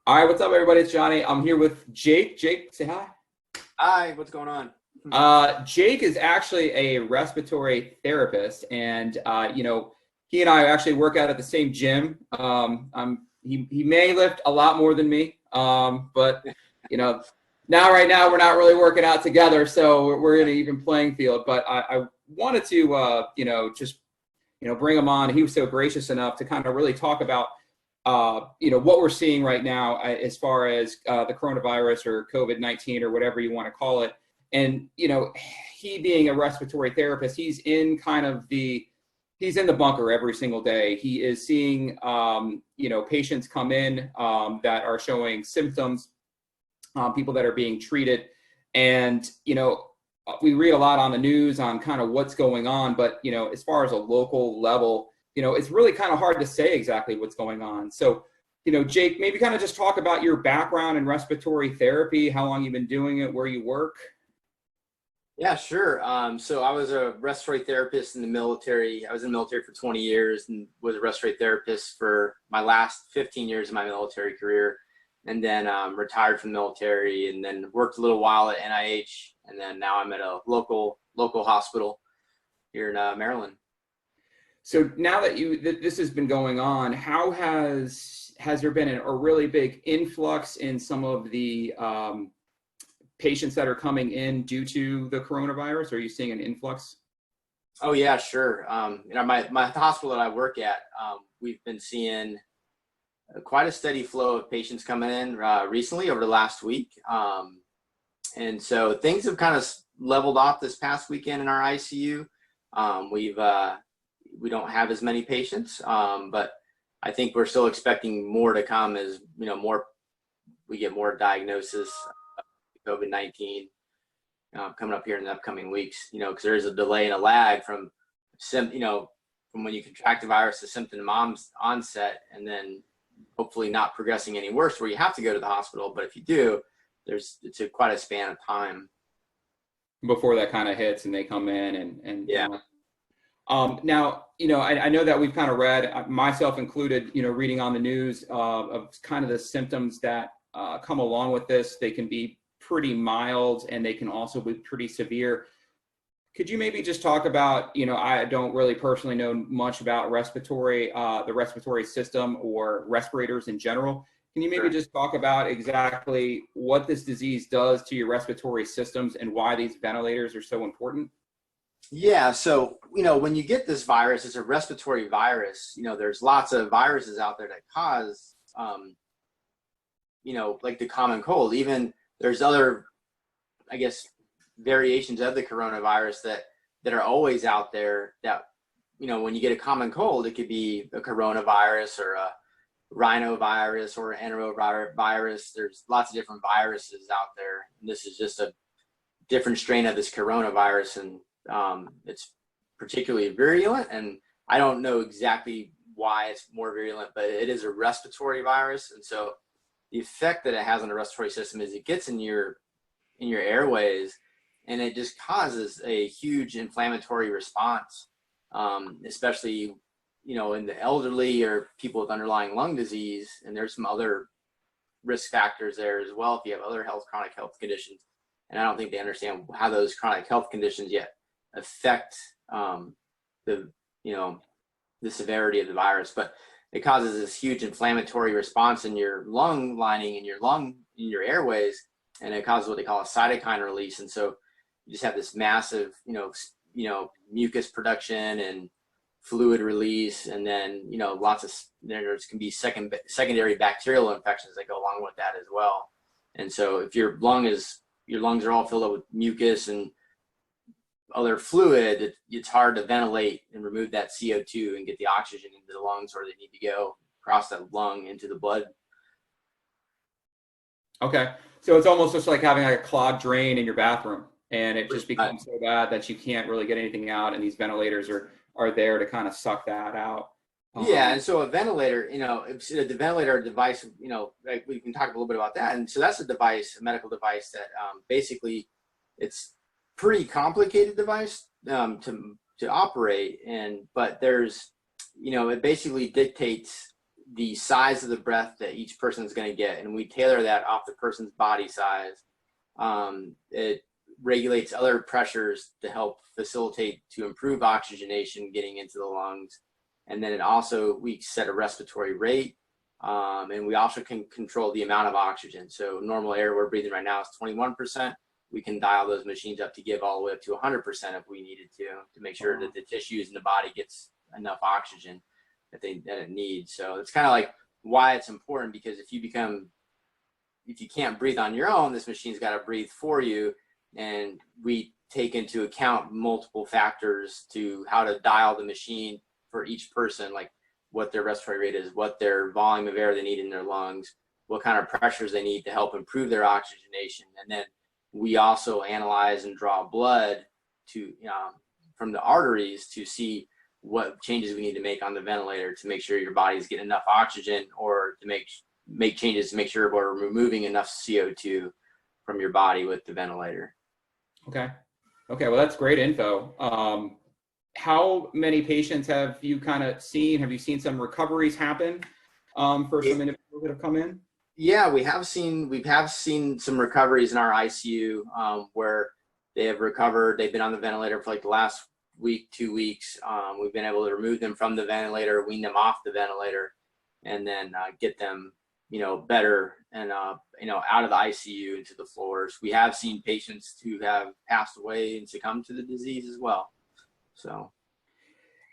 All right, what's up, everybody? It's Johnny. I'm here with Jake. Jake, say hi. Hi, what's going on? Jake is actually a respiratory therapist, and he and I actually work out at the same gym. He may lift a lot more than me, but you know, right now we're not really working out together, so we're in an even playing field. But I wanted to just bring him on. He was so gracious enough to kind of really talk about what we're seeing right now as far as the coronavirus or COVID-19 or whatever you want to call it. And, he being a respiratory therapist, he's in the bunker every single day. He is seeing, patients come in that are showing symptoms, people that are being treated. And, we read a lot on the news on kind of what's going on, but, as far as a local level, it's really kind of hard to say exactly what's going on. So, Jake, maybe kind of just talk about your background in respiratory therapy, how long you've been doing it, where you work. Yeah, sure. So I was a respiratory therapist in the military. I was in the military for 20 years and was a respiratory therapist for my last 15 years of my military career. And then retired from the military and then worked a little while at NIH. And then now I'm at a local hospital here in Maryland. So now that this has been going on, how has there been a really big influx in some of the patients that are coming in due to the coronavirus? Are you seeing an influx? Oh yeah, sure. My hospital that I work at, we've been seeing quite a steady flow of patients coming in recently over the last week. And so things have kind of leveled off this past weekend in our ICU. We don't have as many patients, but I think we're still expecting more to come as, we get more diagnosis of COVID-19 coming up here in the upcoming weeks, because there is a delay and a lag from when you contract the virus to symptom onset and then hopefully not progressing any worse where you have to go to the hospital. But if you do, it's quite a span of time Before that kind of hits and they come in and yeah. Now, I know that we've kind of read, myself included, reading on the news of kind of the symptoms that come along with this. They can be pretty mild and they can also be pretty severe. Could you maybe just talk about, I don't really personally know much about the respiratory system or respirators in general. Can you maybe just talk about exactly what this disease does to your respiratory systems and why these ventilators are so important? Yeah, so, when you get this virus, it's a respiratory virus. There's lots of viruses out there that cause, like the common cold. Even there's other, I guess, variations of the coronavirus that are always out there that, when you get a common cold, it could be a coronavirus or a rhinovirus or an enterovirus. There's lots of different viruses out there. And this is just a different strain of this coronavirus. And it's particularly virulent, and I don't know exactly why it's more virulent, but it is a respiratory virus. And so the effect that it has on the respiratory system is it gets in your airways and it just causes a huge inflammatory response, especially, in the elderly or people with underlying lung disease. And there's some other risk factors there as well if you have other chronic health conditions. And I don't think they understand how those chronic health conditions yet affect the severity of the virus, but it causes this huge inflammatory response in your lung lining, in your airways, and it causes what they call a cytokine release. And so you just have this massive, mucus production and fluid release, and then there can be secondary bacterial infections that go along with that as well. And so if your lungs are all filled up with mucus and other fluid, it's hard to ventilate and remove that CO2 and get the oxygen into the lungs where they need to go across that lung into the blood. Okay. So it's almost just like having like a clogged drain in your bathroom, and it just becomes so bad that you can't really get anything out, and these ventilators are there to kind of suck that out. Yeah, and so a ventilator, the ventilator device, like we can talk a little bit about that. And so that's a medical device that basically it's pretty complicated device to operate, but there's, it basically dictates the size of the breath that each person is going to get, and we tailor that off the person's body size. It regulates other pressures to help facilitate, to improve oxygenation getting into the lungs. And then we set a respiratory rate, and we also can control the amount of oxygen. So normal air we're breathing right now is 21%. We can dial those machines up to give all the way up to 100% if we needed to make sure that the tissues in the body gets enough oxygen that it needs. So it's kind of like why it's important, because if you can't breathe on your own, this machine's got to breathe for you. And we take into account multiple factors to how to dial the machine for each person, like what their respiratory rate is, what their volume of air they need in their lungs, what kind of pressures they need to help improve their oxygenation. And then we also analyze and draw blood from the arteries to see what changes we need to make on the ventilator to make sure your body's getting enough oxygen, or to make changes to make sure we're removing enough CO2 from your body with the ventilator. Okay. Well, that's great info. How many patients have you kind of seen? Have you seen some recoveries happen for some individuals that have come in? Yeah, we have seen some recoveries in our ICU where they have recovered. They've been on the ventilator for like the last week, 2 weeks. We've been able to remove them from the ventilator, wean them off the ventilator, and then get them, better and, out of the ICU into the floors. We have seen patients who have passed away and succumbed to the disease as well. So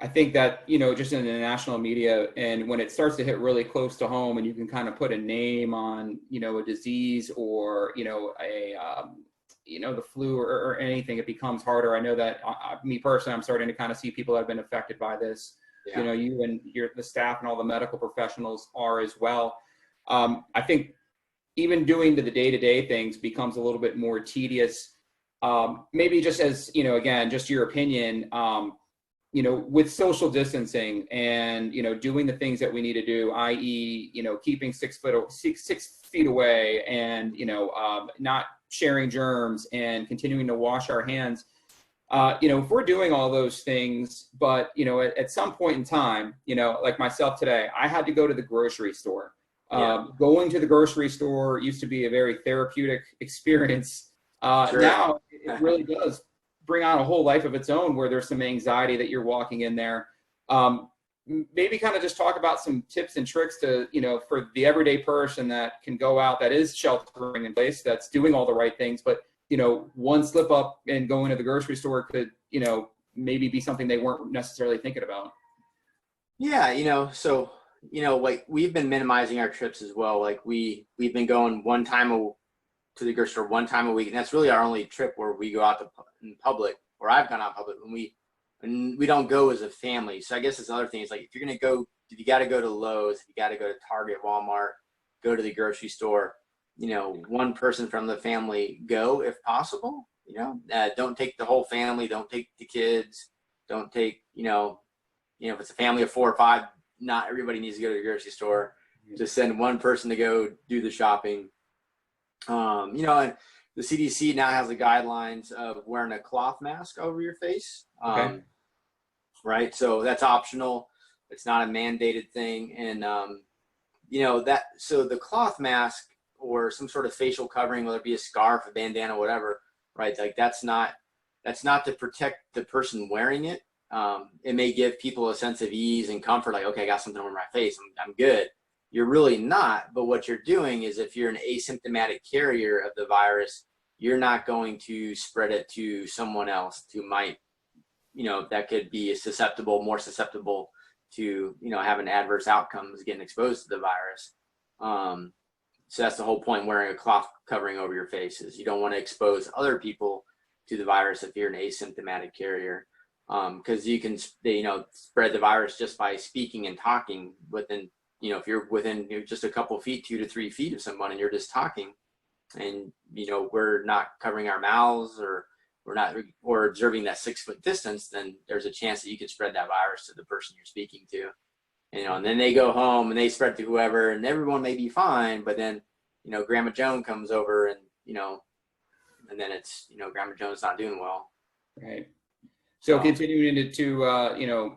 I think that, just in the national media, and when it starts to hit really close to home and you can kind of put a name on, a disease or, the flu or anything, it becomes harder. I know that me personally, I'm starting to kind of see people that have been affected by this. Yeah. You and the staff and all the medical professionals are as well. I think even doing the day-to-day things becomes a little bit more tedious. Maybe just as, again, just your opinion, with social distancing and, doing the things that we need to do, i.e., keeping 6 feet away and, not sharing germs and continuing to wash our hands. If we're doing all those things, but, at some point in time, like myself today, I had to go to the grocery store. Going to the grocery store used to be a very therapeutic experience. Sure. Now it really does bring on a whole life of its own, where there's some anxiety that you're walking in there. Maybe kind of just talk about some tips and tricks to, for the everyday person that can go out, that is sheltering in place, that's doing all the right things, but, one slip up and going to the grocery store could, maybe be something they weren't necessarily thinking about. Yeah. So, like we've been minimizing our trips as well. Like we've been going to the grocery store one time a week, and that's really our only trip where we go out in public, or I've gone out in public, and we don't go as a family. So I guess it's another thing. It's like, if you got to go to Lowe's, if you got to go to Target, Walmart, go to the grocery store, one person from the family go if possible. Don't take the whole family, don't take the kids, don't take, if it's a family of 4 or 5, not everybody needs to go to the grocery store. Just send one person to go do the shopping. And the CDC now has the guidelines of wearing a cloth mask over your face. Okay. Right. So that's optional. It's not a mandated thing. And, so the cloth mask or some sort of facial covering, whether it be a scarf, a bandana, whatever, right? Like that's not to protect the person wearing it. It may give people a sense of ease and comfort, like, okay, I got something over my face, I'm good. You're really not. But what you're doing is, if you're an asymptomatic carrier of the virus, you're not going to spread it to someone else who might, that could be more susceptible to, having adverse outcomes, getting exposed to the virus. So that's the whole point, wearing a cloth covering over your face, is you don't want to expose other people to the virus if you're an asymptomatic carrier. Because you can, spread the virus just by speaking and talking within, if you're within just a couple feet, 2 to 3 feet of someone, and you're just talking, and, we're not covering our mouths, or or observing that 6 foot distance, then there's a chance that you could spread that virus to the person you're speaking to. And then they go home and they spread to whoever, and everyone may be fine, but then, Grandma Joan comes over and, and then it's, Grandma Joan's not doing well. Right. So continuing to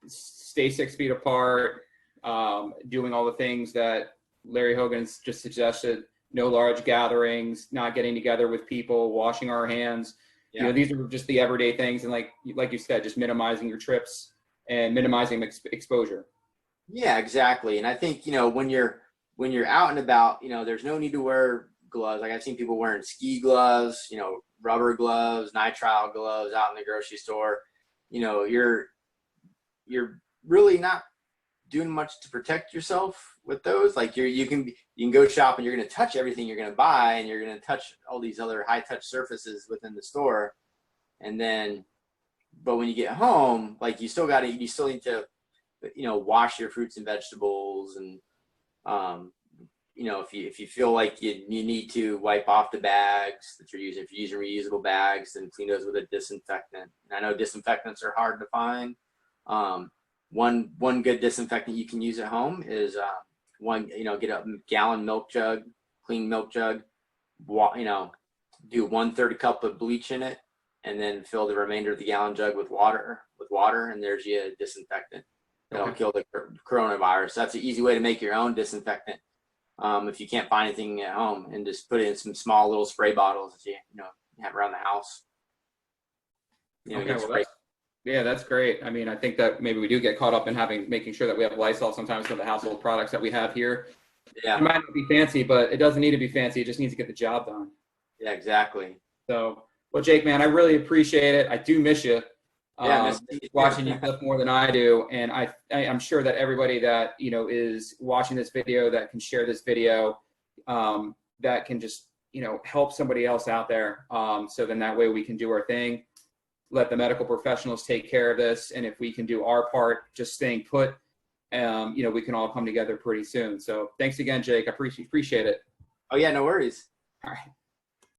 stay 6 feet apart, doing all the things that Larry Hogan's just suggested. No large gatherings, not getting together with people, washing our hands. Yeah. You know, these are just the everyday things. And like you said, just minimizing your trips and minimizing exposure. Yeah, exactly. And I think, you know, when you're out and about, you know, there's no need to wear gloves. Like I've seen people wearing ski gloves, you know, rubber gloves, nitrile gloves out in the grocery store. You know, you're really not doing much to protect yourself with those. Like you can go shop and you're going to touch everything you're going to buy, and you're going to touch all these other high touch surfaces within the store. And then, but when you get home, like you still need to, you know, wash your fruits and vegetables. And, you know, if you feel like you need to wipe off the bags that you're using, if you're using reusable bags, then clean those with a disinfectant. And I know disinfectants are hard to find. One good disinfectant you can use at home is get a gallon milk jug, clean milk jug, you know, do 1/3 cup of bleach in it, and then fill the remainder of the gallon jug with water, and there's your disinfectant. That'll kill the coronavirus. That's an easy way to make your own disinfectant. If you can't find anything at home, and just put it in some small little spray bottles that you have around the house. You know, yeah, that's great. I mean, I think that maybe we do get caught up in making sure that we have Lysol sometimes for the household products that we have here. Yeah. It might not be fancy, but it doesn't need to be fancy. It just needs to get the job done. Yeah, exactly. So, well, Jake, man, I really appreciate it. I do miss you. Yeah, watching you lift more than I do, and I'm sure that everybody that is watching this video, that can share this video, that can just help somebody else out there. So then that way we can do our thing, let the medical professionals take care of this, and if we can do our part, just staying put, we can all come together pretty soon. So thanks again, Jake. I appreciate it. Oh yeah, no worries. All right.